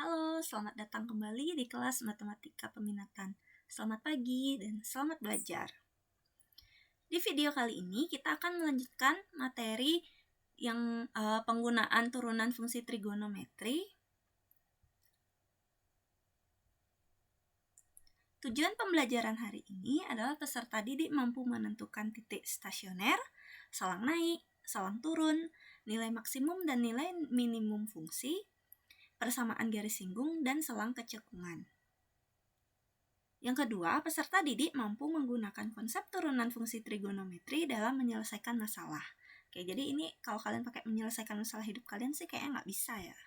Halo, selamat datang kembali di kelas Matematika Peminatan. Selamat pagi dan selamat belajar. Di video kali ini kita akan melanjutkan materi yang penggunaan turunan fungsi trigonometri. Tujuan pembelajaran hari ini adalah peserta didik mampu menentukan titik stasioner, salang naik, salang turun, nilai maksimum dan nilai minimum fungsi, persamaan garis singgung, dan selang kecekungan. Yang kedua, peserta didik mampu menggunakan konsep turunan fungsi trigonometri dalam menyelesaikan masalah. Oke, jadi ini kalau kalian pakai menyelesaikan masalah hidup kalian sih kayaknya nggak bisa ya.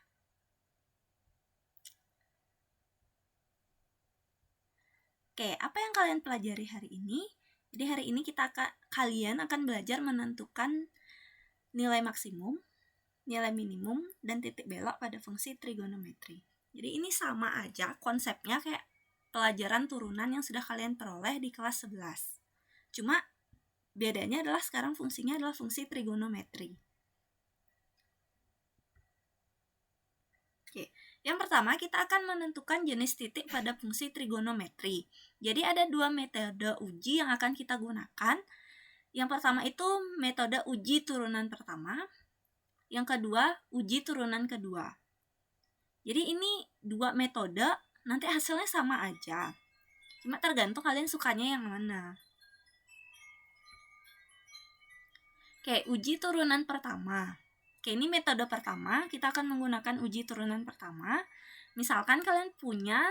Oke, apa yang kalian pelajari hari ini? Jadi hari ini kalian akan belajar menentukan nilai maksimum, nilai minimum, dan titik belok pada fungsi trigonometri. Jadi ini sama aja konsepnya kayak pelajaran turunan yang sudah kalian peroleh di kelas 11. Cuma bedanya adalah sekarang fungsinya adalah fungsi trigonometri. Oke, yang pertama kita akan menentukan jenis titik pada fungsi trigonometri. Jadi ada dua metode uji yang akan kita gunakan. Yang pertama itu metode uji turunan pertama. Yang kedua, uji turunan kedua. Jadi ini dua metode, nanti hasilnya sama aja. Cuma tergantung kalian sukanya yang mana. Oke, uji turunan pertama. Oke, ini metode pertama, kita akan menggunakan uji turunan pertama. Misalkan kalian punya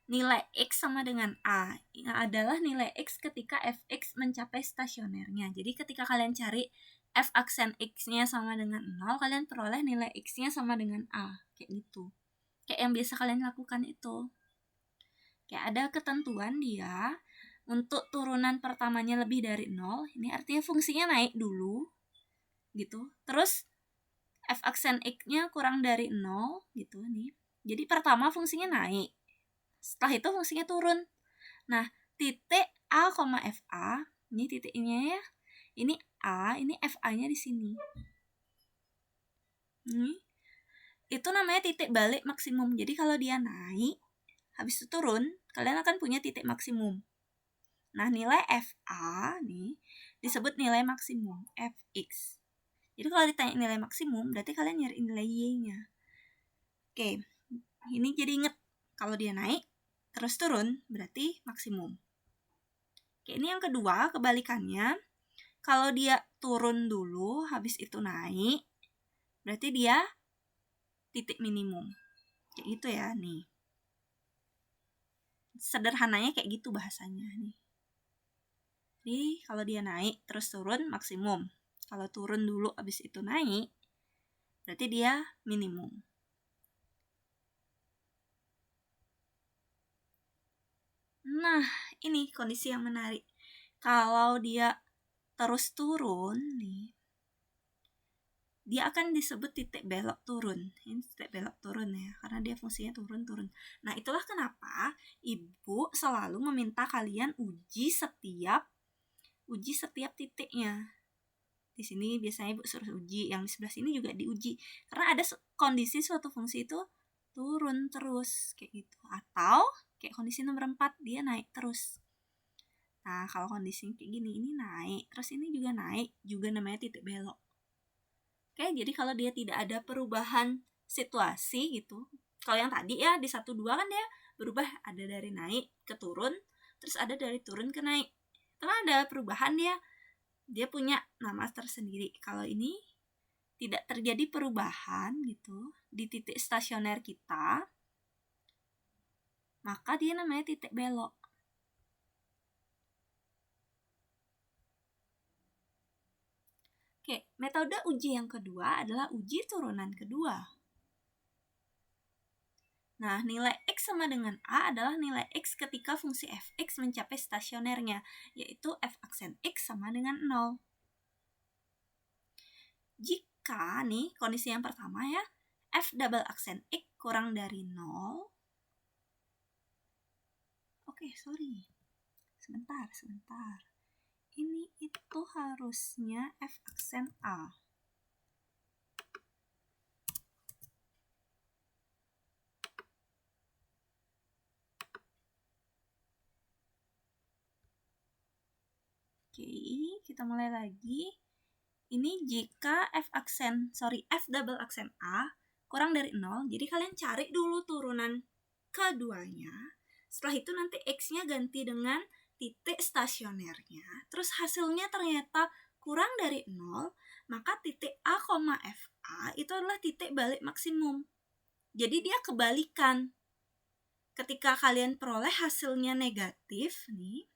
nilai X sama dengan A, yang adalah nilai X ketika Fx mencapai stasionernya. Jadi ketika kalian cari F aksen X-nya sama dengan 0, kalian peroleh nilai X-nya sama dengan A, kayak gitu. Kayak yang biasa kalian lakukan itu. Kayak ada ketentuan dia, untuk turunan pertamanya lebih dari 0, ini artinya fungsinya naik dulu, gitu. Terus F aksen X-nya kurang dari 0, gitu nih. Jadi pertama fungsinya naik. Setelah itu fungsinya turun. Nah, titik A, FA, ini titiknya ya. Ini A, ini FA-nya di sini. Ini itu namanya titik balik maksimum. Jadi kalau dia naik, habis itu turun, kalian akan punya titik maksimum. Nah, nilai FA nih disebut nilai maksimum, Fx. Jadi kalau ditanya nilai maksimum, berarti kalian nyari nilai Y-nya. Oke, ini jadi inget, kalau dia naik, terus turun, berarti maksimum. Oke, ini yang kedua, kebalikannya. Kalau dia turun dulu, habis itu naik, berarti dia titik minimum. Kayak gitu ya, nih. Sederhananya kayak gitu bahasanya, nih. Jadi, kalau dia naik, terus turun, maksimum. Kalau turun dulu, habis itu naik, berarti dia minimum. Nah, ini kondisi yang menarik. Kalau dia terus turun, nih, dia akan disebut titik belok turun. Ini titik belok turun ya, karena dia fungsinya turun-turun. Nah, itulah kenapa Ibu selalu meminta kalian uji setiap titiknya. Di sini biasanya Ibu suruh uji, yang di sebelah sini juga diuji. Karena ada kondisi suatu fungsi itu turun terus, kayak gitu. Atau kayak kondisi nomor 4, dia naik terus. Nah, kalau kondisi kayak gini, ini naik, terus ini juga naik, juga namanya titik belok. Oke, jadi kalau dia tidak ada perubahan situasi gitu. Kalau yang tadi ya di 1, 2 kan dia berubah, ada dari naik ke turun, terus ada dari turun ke naik. Karena ada perubahan, dia punya nama tersendiri. Kalau ini tidak terjadi perubahan gitu di titik stasioner kita, maka dia namanya titik belok. Oke, metode uji yang kedua adalah uji turunan kedua. Nah, nilai X sama dengan A adalah nilai X ketika fungsi Fx mencapai stasionernya, yaitu F aksen X sama dengan 0. Jika nih, kondisi yang pertama ya, F double aksen X kurang dari 0. Oke, sorry. Sebentar. Ini itu harusnya F aksen A. Oke, kita mulai lagi. Ini jika f double aksen A kurang dari 0, jadi kalian cari dulu turunan keduanya. Setelah itu nanti X-nya ganti dengan titik stasionernya. Terus hasilnya ternyata kurang dari 0, maka titik A, FA itu adalah titik balik maksimum. Jadi dia kebalikan. Ketika kalian peroleh hasilnya negatif nih,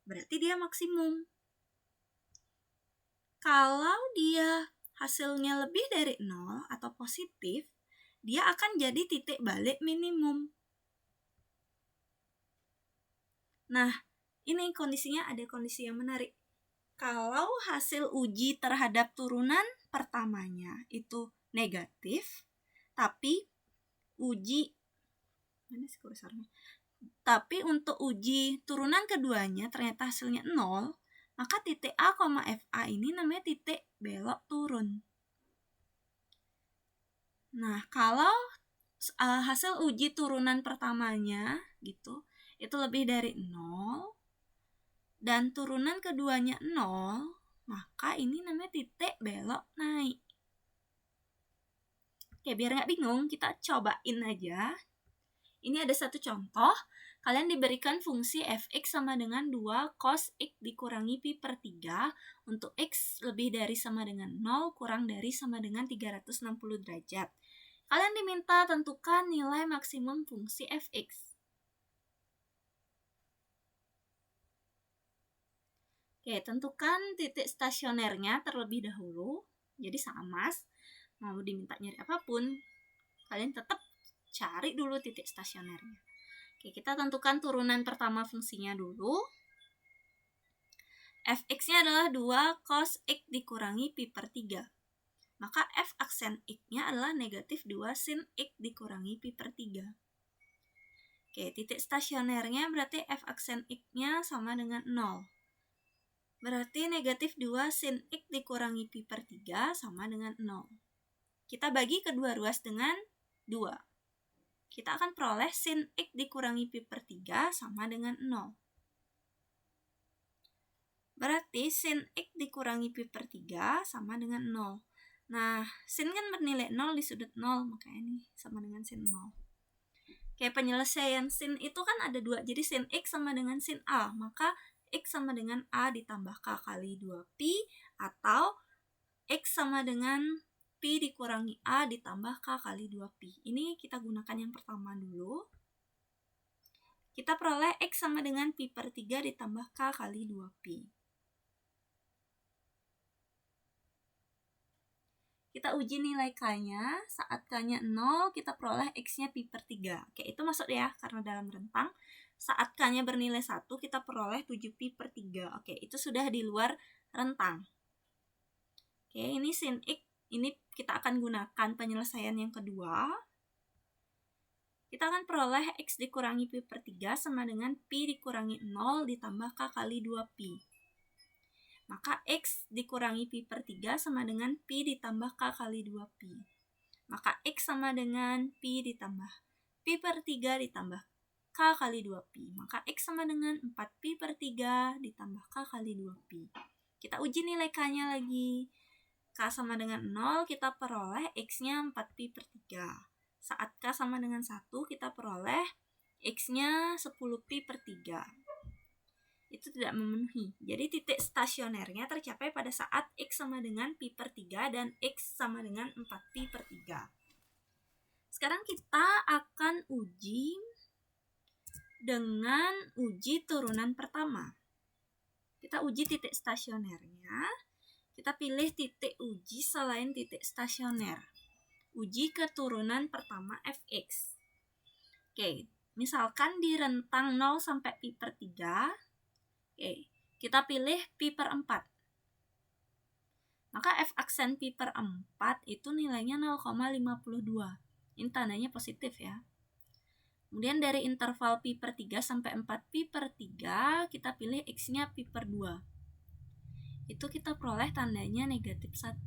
berarti dia maksimum. Kalau dia hasilnya lebih dari 0 atau positif, dia akan jadi titik balik minimum. Nah, ini kondisinya ada kondisi yang menarik. Kalau hasil uji terhadap turunan pertamanya itu negatif, tapi untuk uji turunan keduanya ternyata hasilnya 0, maka titik A, FA ini namanya titik belok turun. Nah, kalau hasil uji turunan pertamanya gitu, itu lebih dari 0 dan turunan keduanya 0, maka ini namanya titik belok naik. Oke, biar nggak bingung, kita cobain aja. Ini ada satu contoh. Kalian diberikan fungsi fx sama dengan 2 cos x dikurangi pi per 3 untuk x lebih dari sama dengan 0 kurang dari sama dengan 360 derajat. Kalian diminta tentukan nilai maksimum fungsi fx. Oke, tentukan titik stasionernya terlebih dahulu. Jadi sama, mau diminta nyari apapun, kalian tetap cari dulu titik stasionernya. Oke, kita tentukan turunan pertama fungsinya dulu. Fx-nya adalah 2 cos x dikurangi pi per 3. Maka f aksen x-nya adalah negatif 2 sin x dikurangi pi per 3. Oke, titik stasionernya berarti f aksen x-nya sama dengan 0. Berarti negatif 2 sin x dikurangi pi per 3 sama dengan 0. Kita bagi kedua ruas dengan 2. Kita akan peroleh sin x dikurangi pi per 3 sama dengan 0. Berarti sin x dikurangi pi per 3 sama dengan 0. Nah, sin kan bernilai 0 di sudut 0, makanya ini sama dengan sin 0. Kayak penyelesaian sin itu kan ada 2, jadi sin x sama dengan sin A, maka x sama dengan A ditambah K kali 2pi, atau x sama dengan pi dikurangi A ditambah K kali 2pi. Ini kita gunakan yang pertama dulu. Kita peroleh X sama dengan pi per 3 ditambah K kali 2pi. Kita uji nilai K-nya. Saat K-nya 0, kita peroleh X-nya pi per 3. Oke, itu masuk ya, karena dalam rentang. Saat K-nya bernilai 1, kita peroleh 7pi per 3. Oke, itu sudah di luar rentang. Oke, ini sin X. Ini kita akan gunakan penyelesaian yang kedua. Kita akan peroleh X dikurangi pi per 3 sama dengan pi dikurangi 0 ditambah K kali 2pi. Maka X dikurangi pi per 3 sama dengan pi ditambah K kali 2pi. Maka X sama dengan pi ditambah pi per 3 ditambah K kali 2pi. Maka X sama dengan 4pi per 3 ditambah K kali 2pi. Kita uji nilai K-nya lagi. K sama dengan 0, kita peroleh X-nya 4pi per 3. Saat K sama dengan 1, kita peroleh X-nya 10pi per 3. Itu tidak memenuhi. Jadi titik stasionernya tercapai pada saat X sama dengan pi per 3 dan X sama dengan 4pi per 3. Sekarang kita akan uji dengan uji turunan pertama. Kita uji titik stasionernya. Kita pilih titik uji selain titik stasioner. Uji keturunan pertama fx. Oke, misalkan di rentang 0 sampai pi per 3. Oke, kita pilih pi per 4. Maka f aksen pi per 4 itu nilainya 0,52. Ini tandanya positif ya. Kemudian dari interval pi per 3 sampai 4pi per 3, kita pilih x-nya pi per 2. Itu kita peroleh tandanya negatif 1.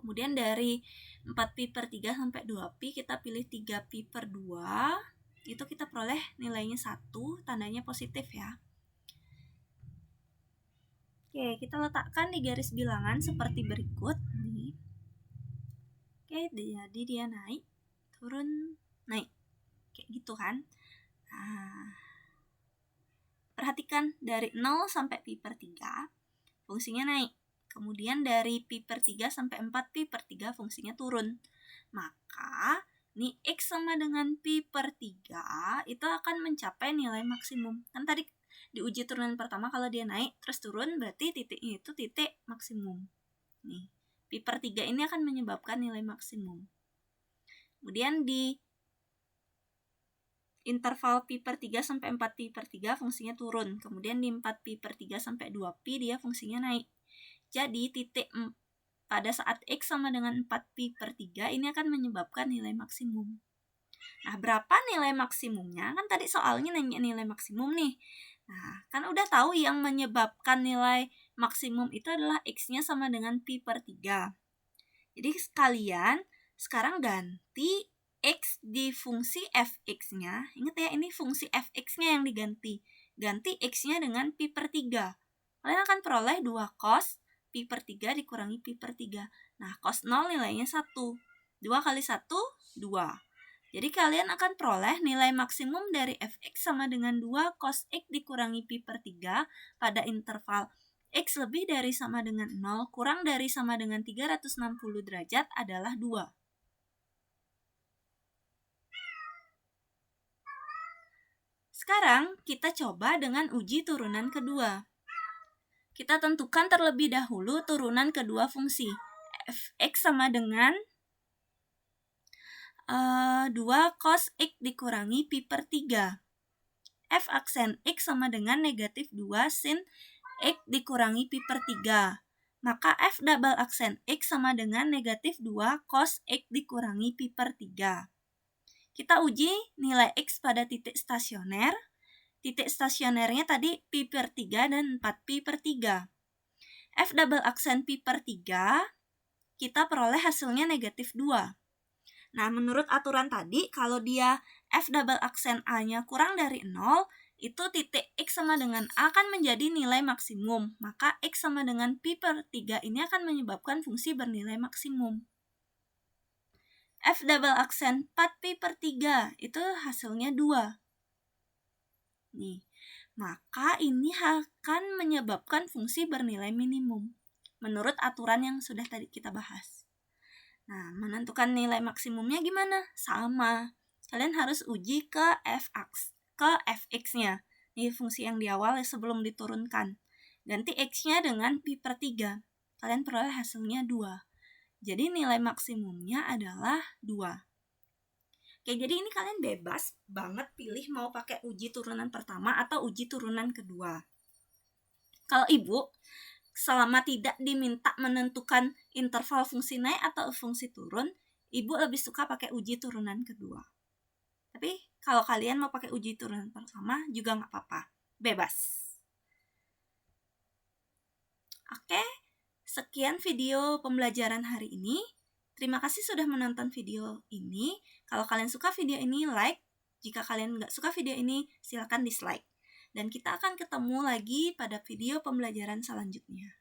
Kemudian dari 4pi per 3 sampai 2pi, kita pilih 3pi per 2. Itu kita peroleh nilainya 1, tandanya positif ya. Oke, kita letakkan di garis bilangan seperti berikut. Nih. Oke, jadi dia naik, turun, naik. Kayak gitu kan. Nah, perhatikan dari 0 sampai pi per 3, fungsinya naik. Kemudian dari pi per 3 sampai 4 pi per 3 fungsinya turun. Maka ini X sama dengan pi per 3 itu akan mencapai nilai maksimum. Kan tadi di uji turunan pertama kalau dia naik terus turun berarti titiknya itu titik maksimum. Nih, pi per 3 ini akan menyebabkan nilai maksimum. Kemudian di interval pi per 3 sampai 4 pi per 3 fungsinya turun. Kemudian di 4 pi per 3 sampai 2 pi dia fungsinya naik. Jadi titik pada saat X sama dengan 4 pi per 3 ini akan menyebabkan nilai maksimum. Nah, berapa nilai maksimumnya? Kan tadi soalnya nanya nilai maksimum nih. Nah, kan udah tahu yang menyebabkan nilai maksimum itu adalah X-nya sama dengan pi per 3. Jadi sekalian sekarang ganti X di fungsi fx-nya. Ingat ya, ini fungsi fx-nya yang diganti. Ganti X-nya dengan pi per 3. Kalian akan peroleh 2 cos pi per 3 dikurangi pi per 3. Nah, cos 0 nilainya 1. 2 kali 1, 2. Jadi kalian akan peroleh nilai maksimum dari fx sama dengan 2 cos x dikurangi pi per 3 pada interval x lebih dari sama dengan 0 kurang dari sama dengan 360 derajat adalah 2. Sekarang kita coba dengan uji turunan kedua. Kita tentukan terlebih dahulu turunan kedua fungsi. Fx sama dengan 2 cos x dikurangi pi per 3. F aksen x sama dengan negatif 2 sin x dikurangi pi per 3. Maka F double aksen x sama dengan negatif 2 cos x dikurangi pi per 3. Kita uji nilai x pada titik stasioner. Titik stasionernya tadi pi per 3 dan 4 pi per 3. F double aksen pi per 3, kita peroleh hasilnya negatif 2. Nah, menurut aturan tadi, kalau dia F double aksen A-nya kurang dari 0, itu titik X sama dengan A akan menjadi nilai maksimum. Maka X sama dengan pi per 3 ini akan menyebabkan fungsi bernilai maksimum. F double aksen 4 pi per 3, itu hasilnya 2. Nih, maka ini akan menyebabkan fungsi bernilai minimum. Menurut aturan yang sudah tadi kita bahas. Nah, menentukan nilai maksimumnya gimana? Sama. Kalian harus uji ke fx-nya. Ini fungsi yang di awal sebelum diturunkan. Ganti x-nya dengan pi per 3. Kalian peroleh hasilnya 2. Jadi nilai maksimumnya adalah 2. Oke, jadi ini kalian bebas banget pilih mau pakai uji turunan pertama atau uji turunan kedua. Kalau ibu selama tidak diminta menentukan interval fungsi naik atau fungsi turun, ibu lebih suka pakai uji turunan kedua. Tapi kalau kalian mau pakai uji turunan pertama juga nggak apa-apa, bebas. Oke, sekian video pembelajaran hari ini. Terima kasih sudah menonton video ini. Kalau kalian suka video ini, like. Jika kalian nggak suka video ini, silakan dislike. Dan kita akan ketemu lagi pada video pembelajaran selanjutnya.